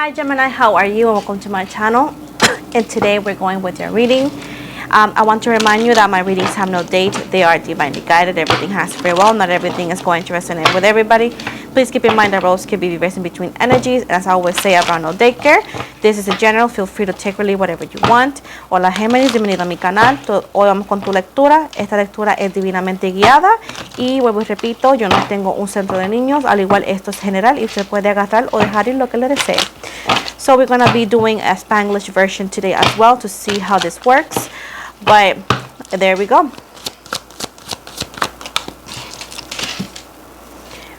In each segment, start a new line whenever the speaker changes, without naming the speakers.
Hi Gemini, how are you? Welcome to my channel. And today we're going with your reading. I want to remind you that my readings have no date. They are divinely guided. Everything has free will. Not everything is going to resonate with everybody. Please keep in mind that roles can be reversed in between energies. As I always say, around no daycare. This is a general. Feel free to take or leave whatever you want. Hola Géminis, bienvenido a mi canal. Hoy vamos con tu lectura. Esta lectura es divinamente guiada. Y vuelvo y repito, yo no tengo un centro de niños. Al igual, esto es general y usted puede agarrar o dejar ir lo que le desee. So we're going to be doing a Spanglish version today as well to see how this works. But there we go.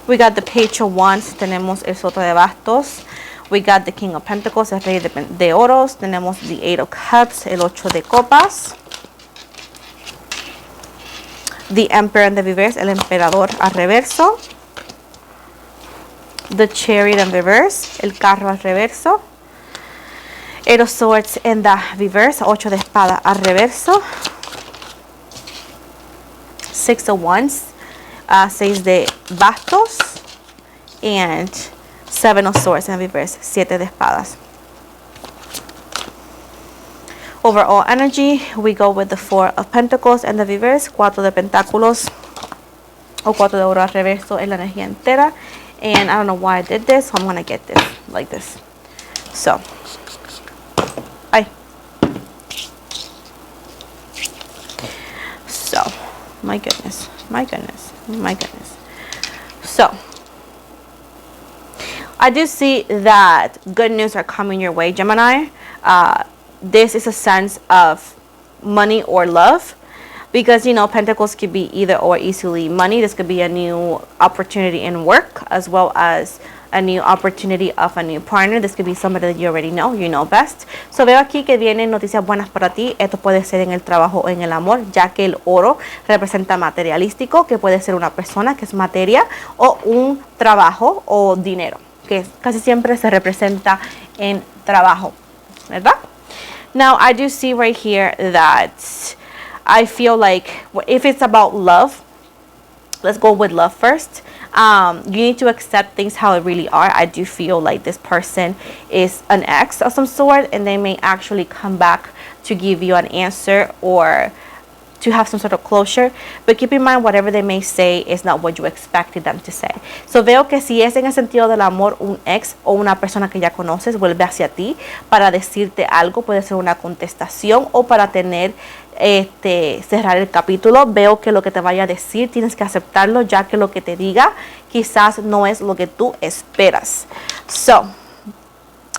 We got the Page of Wands. Tenemos el Soto de Bastos. We got the King of Pentacles, el Rey de Oros. Tenemos the Eight of Cups, el Ocho de Copas. The Emperor in the reverse, el Emperador al reverso. The Chariot in reverse, el Carro al reverso. Eight of Swords in the reverse, Ocho de Espada al reverso. Six of Wands, Seis de Bastos. And Seven of Swords in reverse, Siete de Espadas. Overall energy, we go with the Four of Pentacles in the reverse, Cuatro de Pentáculos, o Cuatro de Oro al reverso en la energía entera. And I don't know why I did this, so I'm going to get this like this. So, my goodness, my goodness, my goodness. So, I do see that good news are coming your way, Gemini. This is a sense of money or love. Because, you know, Pentacles could be either or easily money. This could be a new opportunity in work as well as a new opportunity of a new partner. This could be somebody that you already know, you know best. So veo aquí que vienen noticias buenas para ti. Esto puede ser en el trabajo o en el amor, ya que el oro representa materialístico, que puede ser una persona que es materia o un trabajo o dinero, que casi siempre se representa en trabajo, ¿verdad? Now, I do see right here that I feel like if it's about love, let's go with love first. You need to accept things how it really are. I do feel like this person is an ex of some sort, and they may actually come back to give you an answer or to have some sort of closure, but keep in mind whatever they may say is not what you expected them to say. So veo que si es en el sentido del amor, un ex o una persona que ya conoces vuelve hacia ti para decirte algo, puede ser una contestación o para tener cerrar el capítulo. Veo que lo que te vaya a decir tienes que aceptarlo, ya que lo que te diga quizás no es lo que tú esperas. So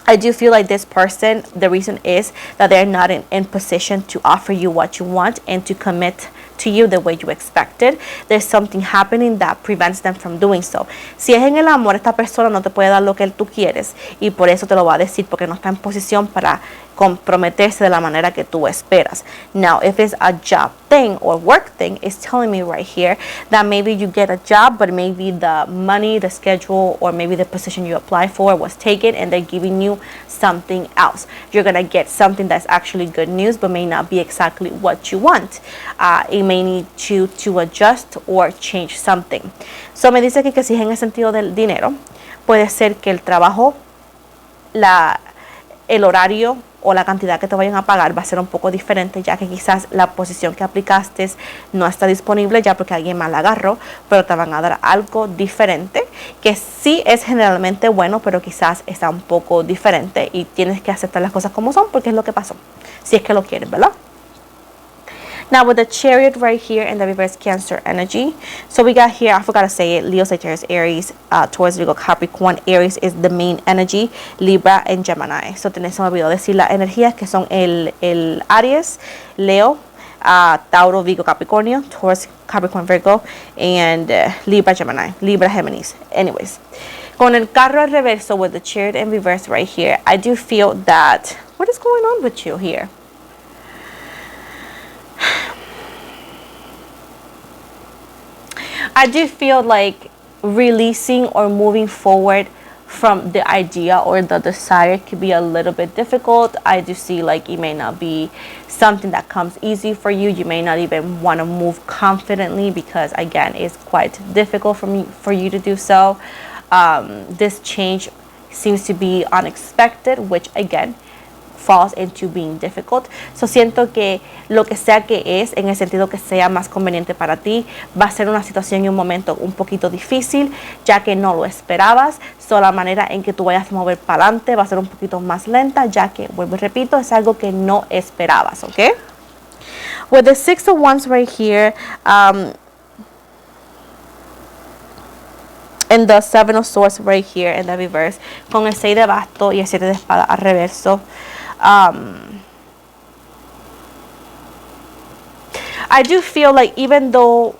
I do feel like this person, the reason is that they're not in position to offer you what you want and to commit to you the way you expected. There's something happening that prevents them from doing so. Si es en el amor, esta persona no te puede dar lo que tú quieres y por eso te lo va a decir, porque no está en posición para comprometerse de la manera que tú esperas. Now, if it's a job thing or work thing, it's telling me right here that maybe you get a job, but maybe the money, the schedule, or maybe the position you apply for was taken and they're giving you something else. You're going to get something that's actually good news, but may not be exactly what you want. It may need you to adjust or change something. So me dice aquí que si es en el sentido del dinero, puede ser que el trabajo, el horario o la cantidad que te vayan a pagar va a ser un poco diferente, ya que quizás la posición que aplicaste no está disponible ya porque alguien más la agarró, pero te van a dar algo diferente, que sí es generalmente bueno, pero quizás está un poco diferente y tienes que aceptar las cosas como son porque es lo que pasó, si es que lo quieres, ¿verdad? Now with the Chariot right here in the reverse Cancer energy. So we got here, I forgot to say it, Leo, Sagittarius, Aries, Taurus, Virgo, Capricorn. Aries is the main energy, Libra and Gemini. So se me olvidó decir las energías que son el Aries, Leo, Tauro, Virgo, Capricornio, Taurus, Capricorn, Virgo, and Libra, Gemini, Libra, Géminis. Anyways, con el Carro al reverso with the Chariot in reverse right here, I do feel that, what is going on with you here? I do feel like releasing or moving forward from the idea or the desire could be a little bit difficult. I do see like it may not be something that comes easy for you. You may not even want to move confidently because again, it's quite difficult for you to do so. This change seems to be unexpected, which again falls into being difficult. So siento que lo que sea que es, en el sentido que sea más conveniente para ti, va a ser una situación y un momento un poquito difícil, ya que no lo esperabas. So la manera en que tú vayas a mover para adelante va a ser un poquito más lenta, ya que, vuelvo y repito, es algo que no esperabas, ¿ok? With the Six of Wands right here, and the Seven of Swords right here in the reverse, con el 6 de bastos y el 7 de espada al reverso. I do feel like even though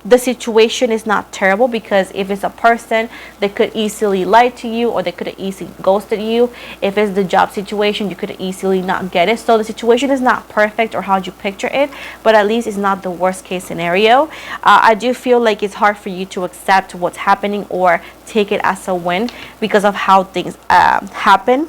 the situation is not terrible, because if it's a person, they could easily lie to you, or they could have easily ghosted you. If it's the job situation, you could easily not get it. So the situation is not perfect or how you picture it, but at least it's not the worst case scenario. I do feel like it's hard for you to accept what's happening or take it as a win because of how things happen.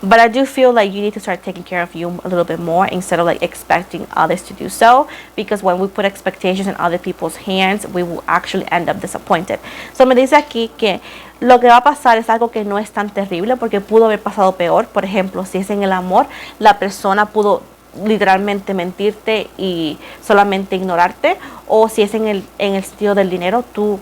But I do feel like you need to start taking care of you a little bit more instead of like expecting others to do so, because when we put expectations in other people's hands, we will actually end up disappointed. So me dice aquí que lo que va a pasar es algo que no es tan terrible, porque pudo haber pasado peor. Por ejemplo, si es en el amor, la persona pudo literalmente mentirte y solamente ignorarte, o si es en el sentido del dinero, tú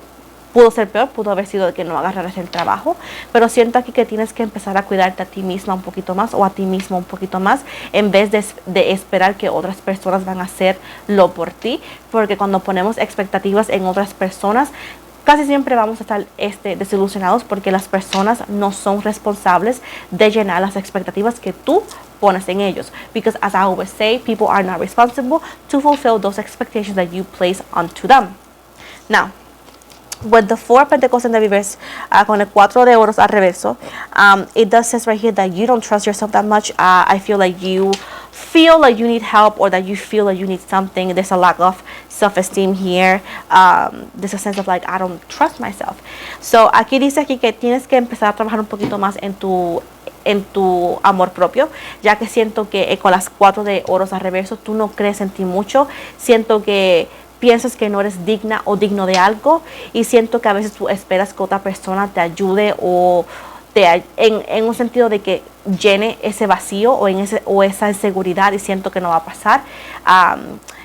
pudo ser peor, pudo haber sido de que no agarraras el trabajo. Pero siento aquí que tienes que empezar a cuidarte a ti misma un poquito más, o a ti mismo un poquito más, en vez de esperar que otras personas van a hacerlo por ti, porque cuando ponemos expectativas en otras personas, casi siempre vamos a estar desilusionados, porque las personas no son responsables de llenar las expectativas que tú pones en ellos. Because as I always say, people are not responsible to fulfill those expectations that you place onto them. Now, with the Four of Pentacles in the reverse, con el Cuatro de Oros al reverso, it does says right here that you don't trust yourself that much. I feel like you need help, or that you feel like you need something. There's a lack of self-esteem here. There's a sense of like, I don't trust myself. So aquí dice aquí que tienes que empezar a trabajar un poquito más en tu amor propio, ya que siento que con las Cuatro de Oros al reverso tú no crees en ti mucho. Siento que piensas que no eres digna o digno de algo, y siento que a veces tú esperas que otra persona te ayude o en un sentido de que llene ese vacío o esa inseguridad, y siento que no va a pasar.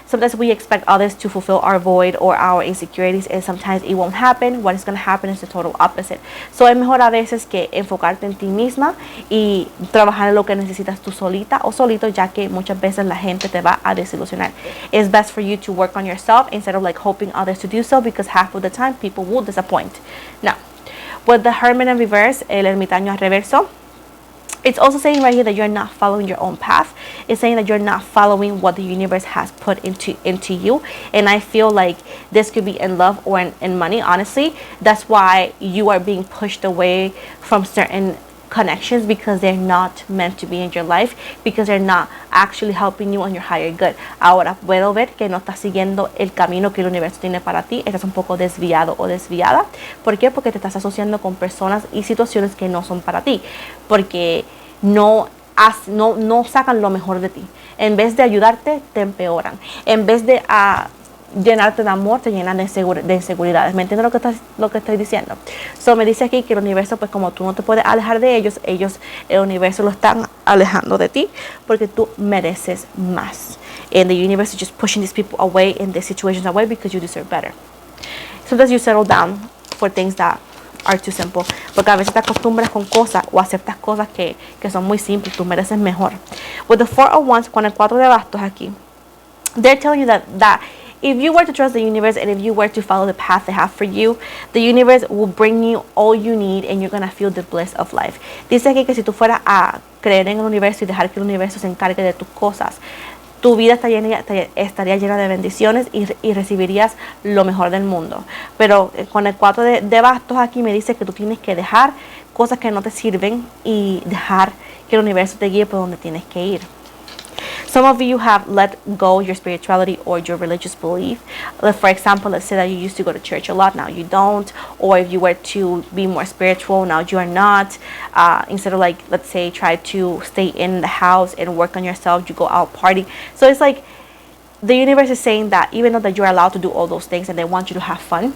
Sometimes we expect others to fulfill our void or our insecurities, and sometimes it won't happen. What is going to happen is the total opposite. So es mejor a veces que enfocarte en ti misma y trabajar en lo que necesitas tú solita o solito, ya que muchas veces la gente te va a desilusionar. It's best for you to work on yourself instead of like hoping others to do so, because half of the time people will disappoint. Now, with the Hermit in reverse, el ermitaño al reverso, it's also saying right here that you're not following your own path. It's saying that you're not following what the universe has put into you. And I feel like this could be in love or in money, honestly. That's why you are being pushed away from certain connections, because they're not meant to be in your life, because they're not actually helping you on your higher good. Ahora puedo ver que no estás siguiendo el camino que el universo tiene para ti. Estás un poco desviado o desviada. ¿Por qué? Porque te estás asociando con personas y situaciones que no son para ti, porque no sacan lo mejor de ti. En vez de ayudarte, te empeoran. En vez de llenarte de amor, te llenan de inseguridades. ¿Me entiendes lo que estoy diciendo? So me dice aquí que el universo, pues como tú no te puedes alejar de ellos, el universo lo están alejando de ti, porque tú mereces más. And the universe is just pushing these people away and these situations away, because you deserve better. Sometimes you settle down for things that are too simple, porque a veces te acostumbras con cosas o aceptas cosas que son muy simples. Tú mereces mejor. With the Four of Wands, con el Cuatro de Bastos aquí, they're telling you that if you were to trust the universe, and if you were to follow the path they have for you, the universe will bring you all you need, and you're going to feel the bliss of life. Dice aquí que si tú fueras a creer en el universo y dejar que el universo se encargue de tus cosas, tu vida estaría llena de bendiciones y recibirías lo mejor del mundo. Pero con el Cuatro de Bastos aquí me dice que tú tienes que dejar cosas que no te sirven y dejar que el universo te guíe por donde tienes que ir. Some of you have let go your spirituality or your religious belief. For example, let's say that you used to go to church a lot, now you don't. Or if you were to be more spiritual, now you are not. Instead of like, let's say, try to stay in the house and work on yourself, you go out partying. So it's like the universe is saying that even though that you're allowed to do all those things and they want you to have fun,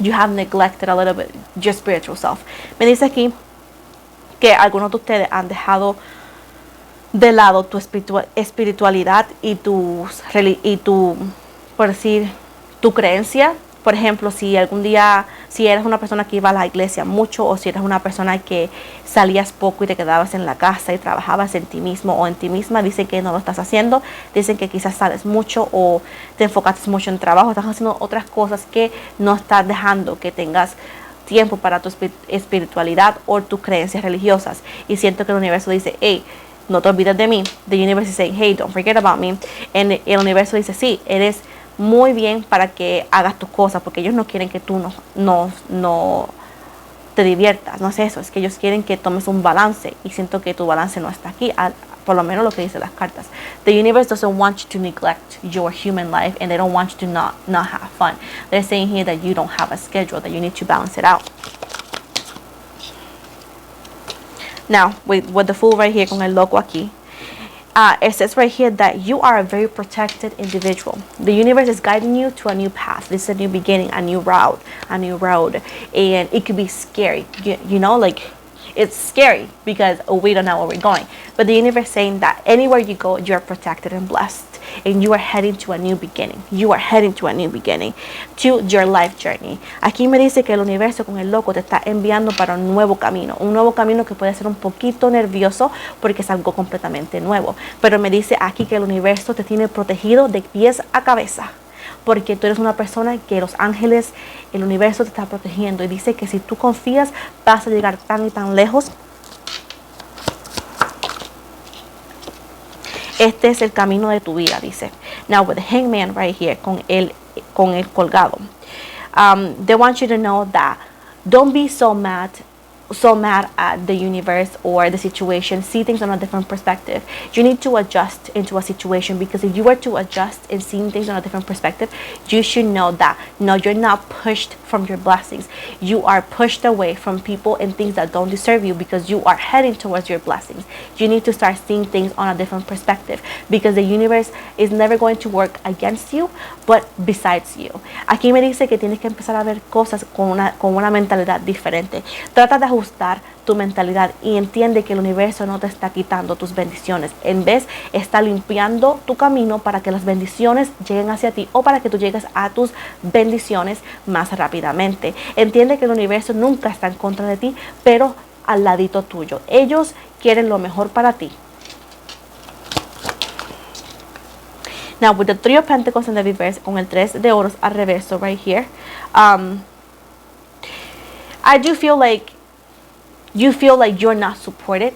you have neglected a little bit your spiritual self. Me dice aquí que algunos de ustedes han dejado de lado tu espiritualidad y tu, por decir, tu creencia. Por ejemplo, si algún día, si eres una persona que iba a la iglesia mucho, o si eres una persona que salías poco y te quedabas en la casa y trabajabas en ti mismo o en ti misma, dicen que no lo estás haciendo. Dicen que quizás sales mucho o te enfocaste mucho en trabajo, estás haciendo otras cosas que no estás dejando que tengas tiempo para tu espiritualidad o tus creencias religiosas. Y siento que el universo dice, hey, no te olvides de mí. The universe is saying, hey, don't forget about me. And el universo dice, sí, eres muy bien para que hagas tus cosas, porque ellos no quieren que tú no te diviertas. No es eso, es que ellos quieren que tomes un balance, y siento que tu balance no está aquí, por lo menos lo que dicen las cartas. The universe doesn't want you to neglect your human life, and they don't want you to not have fun. They're saying here that you don't have a schedule, that you need to balance it out. Now, with the Fool right here, con el loco aquí, it says right here that you are a very protected individual. The universe is guiding you to a new path. This is a new beginning, a new road. And it could be scary, you know, like, it's scary because we don't know where we're going. But the universe is saying that anywhere you go, you're protected and blessed. And you are heading to a new beginning. You are heading to a new beginning, to your life journey. Aquí me dice que el universo con el loco te está enviando para un nuevo camino que puede ser un poquito nervioso porque es algo completamente nuevo. Pero me dice aquí que el universo te tiene protegido de pies a cabeza, porque tú eres una persona que los ángeles, el universo te está protegiendo, y dice que si tú confías vas a llegar tan y tan lejos. Este es el camino de tu vida, dice. Now with the hangman right here, con el colgado. They want you to know that don't be so mad at the universe or the situation. See things on a different perspective. You need to adjust into a situation, because if you were to adjust and seeing things on a different perspective, you should know that no, you're not pushed from your blessings. You are pushed away from people and things that don't deserve you, because you are heading towards your blessings. You need to start seeing things on a different perspective, because the universe is never going to work against you, but besides you. Aquí me dice que tienes que empezar a ver cosas con una mentalidad diferente. Trata de ajustar tu mentalidad y entiende que el universo no te está quitando tus bendiciones. En vez, está limpiando tu camino para que las bendiciones lleguen hacia ti, o para que tú llegues a tus bendiciones más rápidamente. Entiende que el universo nunca está en contra de ti, pero al ladito tuyo. Ellos quieren lo mejor para ti. Now, with the Three of Pentacles in the reverse, con el 3 de oros al reverso right here, I do feel like you feel like you're not supported.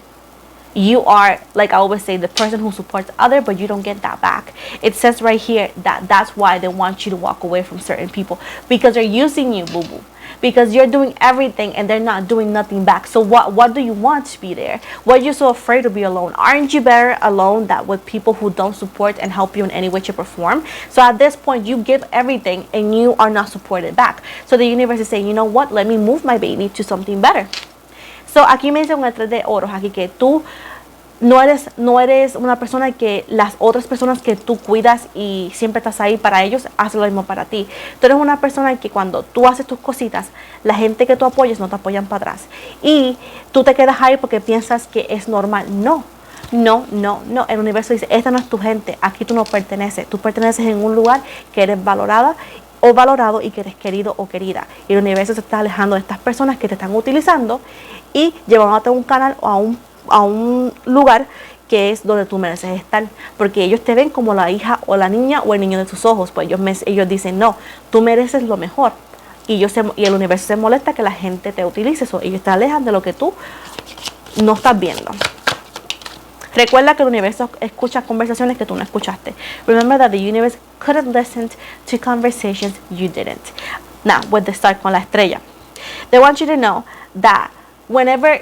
You are, like I always say, the person who supports others, but you don't get that back. It says right here that that's why they want you to walk away from certain people, because they're using you, boo-boo. Because you're doing everything and they're not doing nothing back. So what do you want to be there? Why are you so afraid to be alone? Aren't you better alone than with people who don't support and help you in any way to perform? So at this point, you give everything and you are not supported back. So the universe is saying, you know what? Let me move my baby to something better. So aquí me dice con el 3 de oros, aquí que tú no eres una persona que las otras personas que tú cuidas y siempre estás ahí para ellos, hacen lo mismo para ti. Tú eres una persona que cuando tú haces tus cositas, la gente que tú apoyas no te apoyan para atrás. Y tú te quedas ahí porque piensas que es normal. No. El universo dice, esta no es tu gente, aquí tú no perteneces. Tú perteneces en un lugar que eres valorada o valorado y que eres querido o querida. Y el universo se está alejando de estas personas que te están utilizando y llevándote a un canal o a un lugar que es donde tú mereces estar, porque ellos te ven como la hija o la niña o el niño de tus ojos. Pues ellos dicen, no, tú mereces lo mejor, y el universo se molesta que la gente te utilice. Eso, ellos te alejan de lo que tú no estás viendo. Recuerda que el universo escucha conversaciones que tú no escuchaste. Remember that the universe couldn't listen to conversations you didn't. Now, with the star, con la estrella, they want you to know that whenever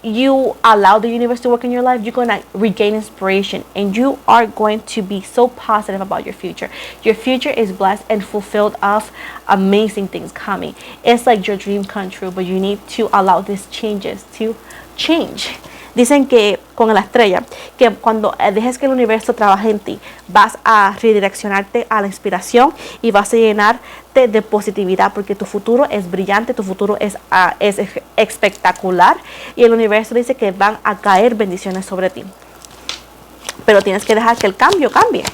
you allow the universe to work in your life, you're going to regain inspiration, and you are going to be so positive about your future. Your future is blessed and fulfilled of amazing things coming. It's like your dream come true, but you need to allow these changes to change. Dicen que con la estrella, que cuando dejes que el universo trabaje en ti, vas a redireccionarte a la inspiración y vas a llenarte de positividad, porque tu futuro es brillante, tu futuro es espectacular, y el universo dice que van a caer bendiciones sobre ti. Pero tienes que dejar que el cambio cambie.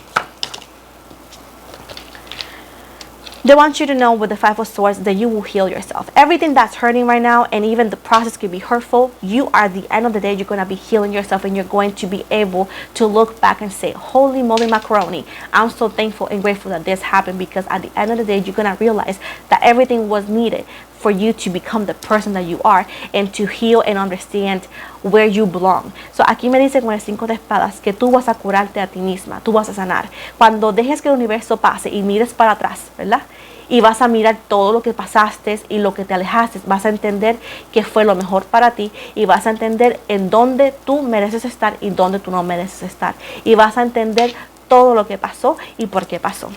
They want you to know with the Five of Swords that you will heal yourself. Everything that's hurting right now, and even the process could be hurtful, you are, at the end of the day, you're going to be healing yourself, and you're going to be able to look back and say, holy moly macaroni, I'm so thankful and grateful that this happened, because at the end of the day, you're going to realize that everything was needed for you to become the person that you are and to heal and understand where you belong. So aquí me dice con el 5 de espadas que tú vas a curarte a ti misma, tú vas a sanar. Cuando dejes que el universo pase y mires para atrás, ¿verdad? Y vas a mirar todo lo que pasaste y lo que te alejaste, vas a entender que fue lo mejor para ti, y vas a entender en dónde tú mereces estar y dónde tú no mereces estar, y vas a entender todo lo que pasó y por qué pasó.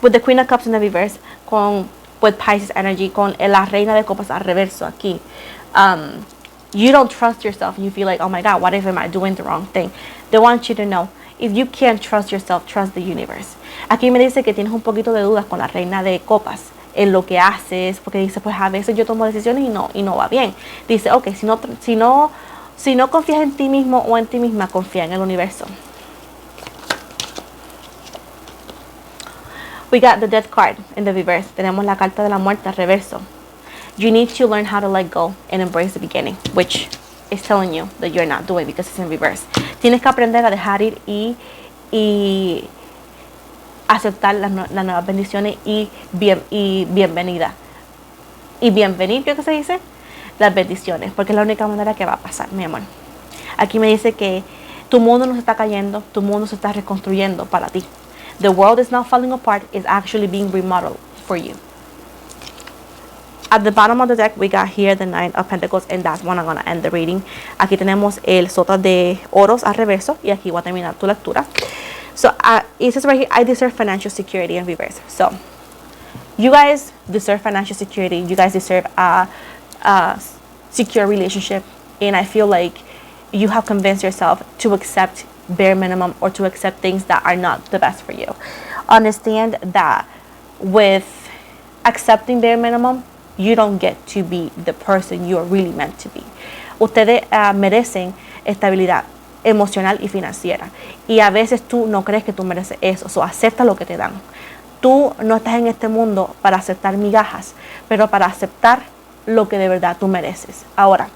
With the Queen of Cups in the reverse, with Pisces energy, con la Reina de Copas al reverso aquí. You don't trust yourself. You feel like, oh my God, what if am I doing the wrong thing? They want you to know, if you can't trust yourself, trust the universe. Aquí me dice que tienes un poquito de dudas con la Reina de Copas en lo que haces, porque dice, pues a veces yo tomo decisiones y no va bien. Dice, ok, si no confías en ti mismo o en ti misma, confía en el universo. We got the Death card in the reverse. Tenemos la carta de la muerte al reverso. You need to learn how to let go and embrace the beginning, which is telling you that you're not doing because it's in reverse. Tienes que aprender a dejar ir y aceptar las nuevas bendiciones y bienvenida. Y bienvenir, ¿qué se dice? Las bendiciones, porque es la única manera que va a pasar, mi amor. Aquí me dice que tu mundo no se está cayendo, tu mundo se está reconstruyendo para ti. The world is not falling apart, it's actually being remodeled for you. At the bottom of the deck, we got here the Nine of Pentacles, and that's when I'm going to end the reading. Aquí tenemos el sota de oros al reverso, y aquí voy a terminar tu lectura. So, it says right here, I deserve financial security in reverse. So, you guys deserve financial security. You guys deserve a secure relationship, and I feel like you have convinced yourself to accept bare minimum or to accept things that are not the best for you. Understand that with accepting bare minimum, you don't get to be the person you are really meant to be. Ustedes merecen estabilidad emocional y financiera, y a veces tú no crees que tú mereces eso, so acepta lo que te dan. Tú no estás en este mundo para aceptar migajas, pero para aceptar lo que de verdad tú mereces. Ahora,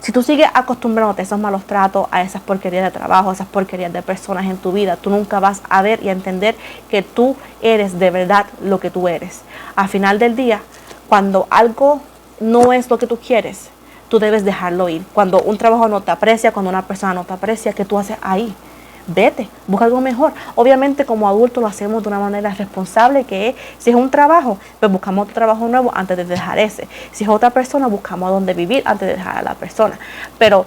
si tú sigues acostumbrándote a esos malos tratos, a esas porquerías de trabajo, a esas porquerías de personas en tu vida, tú nunca vas a ver y a entender que tú eres de verdad lo que tú eres. Al final del día, cuando algo no es lo que tú quieres, tú debes dejarlo ir. Cuando un trabajo no te aprecia, cuando una persona no te aprecia, ¿qué tú haces ahí? Vete, busca algo mejor. Obviamente como adultos lo hacemos de una manera responsable, que es, si es un trabajo, pues buscamos otro trabajo nuevo antes de dejar ese. Si es otra persona, buscamos dónde vivir antes de dejar a la persona. Pero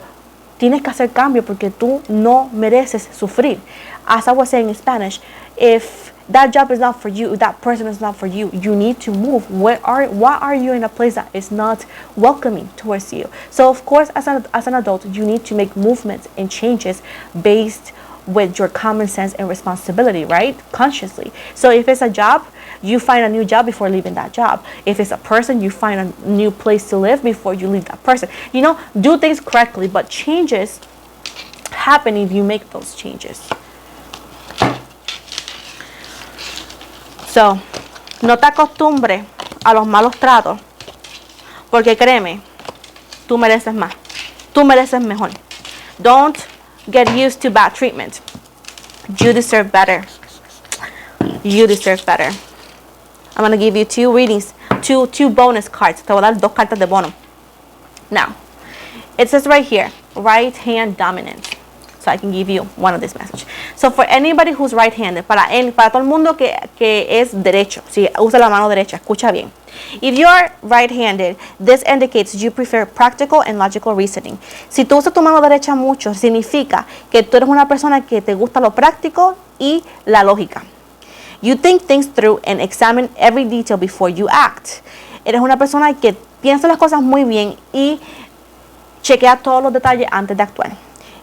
tienes que hacer cambio, porque tú no mereces sufrir. As I was saying in Spanish, if that job is not for you, if that person is not for you, you need to move. Why are you in a place that is not welcoming towards you? So of course, as an adult, you need to make movements and changes based with your common sense and responsibility, right? Consciously. So if it's a job, you find a new job before leaving that job. If it's a person, you find a new place to live before you leave that person. You know, do things correctly, but changes happen if you make those changes. So, no te acostumbres a los malos tratos, porque créeme, tú mereces más. Tú mereces mejor. Don't get used to bad treatment. You deserve better. You deserve better. I'm going to give you two readings, two bonus cards. Te voy a dar 2 cartas de bono. Now, it says right here, right hand dominant. So I can give you one of this message. So for anybody who's right-handed, para todo el mundo que es derecho, si usa la mano derecha, escucha bien. If you're right-handed, this indicates you prefer practical and logical reasoning. Si tú usas tu mano derecha mucho, significa que tú eres una persona que te gusta lo práctico y la lógica. You think things through and examine every detail before you act. Eres una persona que piensa las cosas muy bien y chequea todos los detalles antes de actuar.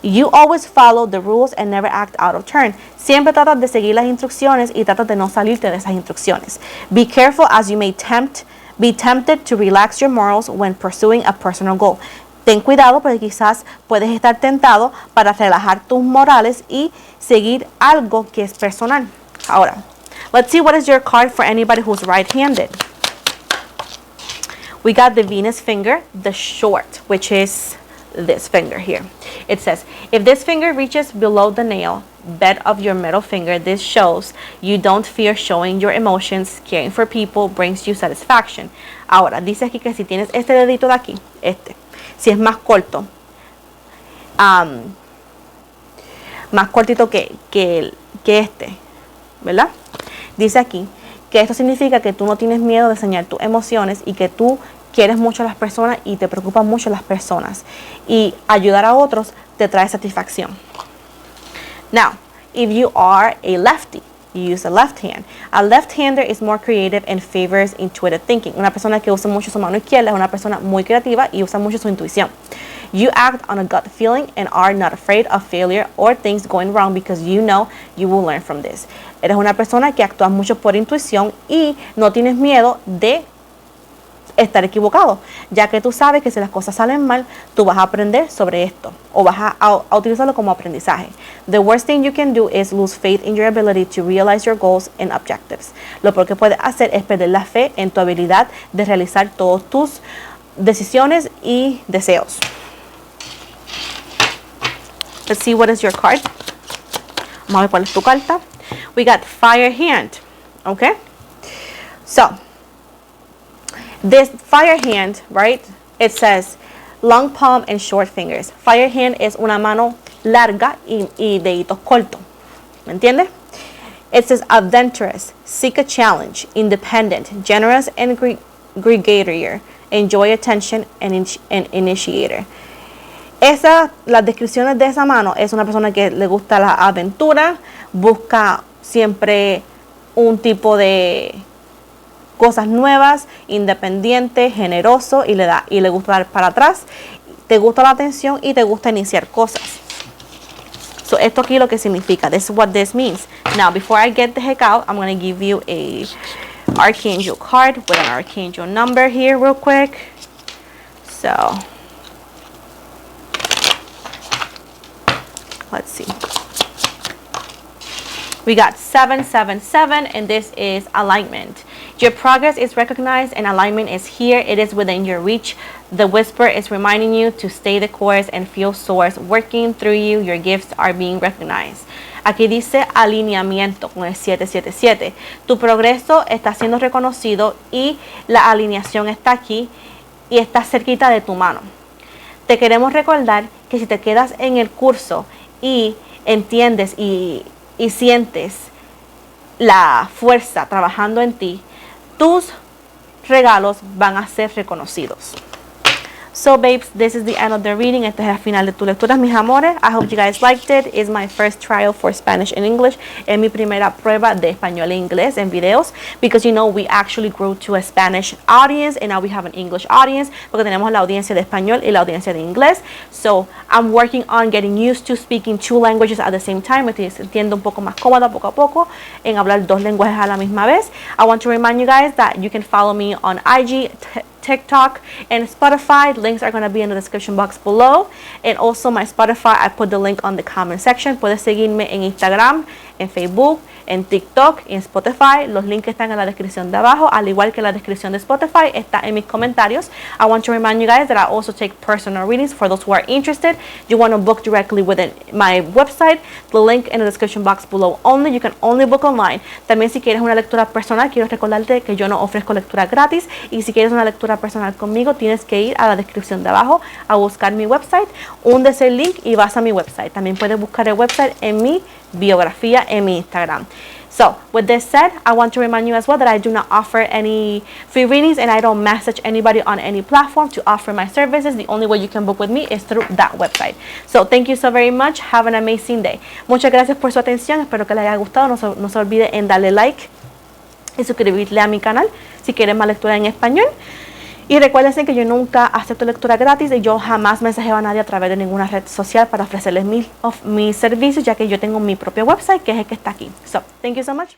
You always follow the rules and never act out of turn. Siempre tratas de seguir las instrucciones y tratas de no salirte de esas instrucciones. Be careful as you may be tempted to relax your morals when pursuing a personal goal. Ten cuidado porque quizás puedes estar tentado para relajar tus morales y seguir algo que es personal. Ahora, let's see what is your card for anybody who's right-handed. We got the Venus finger, the short, which is this finger here. It says, if this finger reaches below the nail bed of your middle finger, this shows you don't fear showing your emotions. Caring for people brings you satisfaction. Ahora, dice aquí que si tienes este dedito de aquí, si es más corto, más cortito que este, ¿verdad? Dice aquí que esto significa que tú no tienes miedo de enseñar tus emociones y que tú quieres mucho a las personas y te preocupan mucho las personas. Y ayudar a otros te trae satisfacción. Now, if you are a lefty, you use the left hand. A left-hander is more creative and favors intuitive thinking. Una persona que usa mucho su mano izquierda es una persona muy creativa y usa mucho su intuición. You act on a gut feeling and are not afraid of failure or things going wrong because you know you will learn from this. Eres una persona que actúa mucho por intuición y no tienes miedo de estar equivocado, ya que tú sabes que si las cosas salen mal, tú vas a aprender sobre esto o vas a utilizarlo como aprendizaje. The worst thing you can do is lose faith in your ability to realize your goals and objectives. Lo peor que puedes hacer es perder la fe en tu habilidad de realizar todas tus decisiones y deseos. Let's see what is your card. Vamos a ver cuál es tu carta. We got fire hand. Okay? So, this fire hand, right? It says long palm and short fingers. Fire hand es una mano larga y deditos cortos. ¿Me entiendes? It says adventurous, seek a challenge, independent, generous and gregarious, enjoy attention and initiator. Las descripciones de esa mano es una persona que le gusta la aventura, busca siempre un tipo de cosas nuevas, independiente, generoso y le gusta dar para atrás, te gusta la atención y te gusta iniciar cosas. So esto aquí lo que significa. This is what this means. Now before I get the heck out, I'm going to give you a archangel card with an archangel number here real quick. So let's see. We got 777 and this is alignment. Your progress is recognized and alignment is here. It is within your reach. The whisper is reminding you to stay the course and feel source working through you. Your gifts are being recognized. Aquí dice alineamiento con el 777. Tu progreso está siendo reconocido y la alineación está aquí y está cerquita de tu mano. Te queremos recordar que si te quedas en el curso y entiendes y sientes la fuerza trabajando en ti, tus regalos van a ser reconocidos. So babes, this is the end of the reading. Este es el final de tu lectura, mis amores. I hope you guys liked it. It's my first trial for Spanish and English. Es mi primera prueba de español e inglés en videos. Because you know, we actually grew to a Spanish audience and now we have an English audience. Porque tenemos la audiencia de español y la audiencia de inglés. So I'm working on getting used to speaking two languages at the same time. Me estoy sintiendo un poco más cómoda poco a poco en hablar dos lenguajes a la misma vez. I want to remind you guys that you can follow me on IG, TikTok and Spotify. Links are going to be in the description box below, and also my Spotify, I put the link on the comment section. Puedes seguirme en Instagram, en Facebook, en TikTok, en Spotify. Los links están en la descripción de abajo, al igual que la descripción de Spotify está en mis comentarios. I want to remind you guys that I also take personal readings for those who are interested. You want to book directly within my website, the link in the description box below only. You can only book online. También si quieres una lectura personal, quiero recordarte que yo no ofrezco lectura gratis, y si quieres una lectura personal conmigo, tienes que ir a la descripción de abajo a buscar mi website, hundes el link y vas a mi website. También puedes buscar el website en mi biografía en mi Instagram. So, with this said, I want to remind you as well that I do not offer any free readings and I don't message anybody on any platform to offer my services. The only way you can book with me is through that website. So, thank you so very much. Have an amazing day. Muchas gracias por su atención. Espero que les haya gustado. No se olvide en darle like y suscribirle a mi canal si quieren más lectura en español. Y recuérdense que yo nunca acepto lectura gratis y yo jamás mensajeo a nadie a través de ninguna red social para ofrecerles mis servicios, ya que yo tengo mi propio website, que es el que está aquí. So, thank you so much.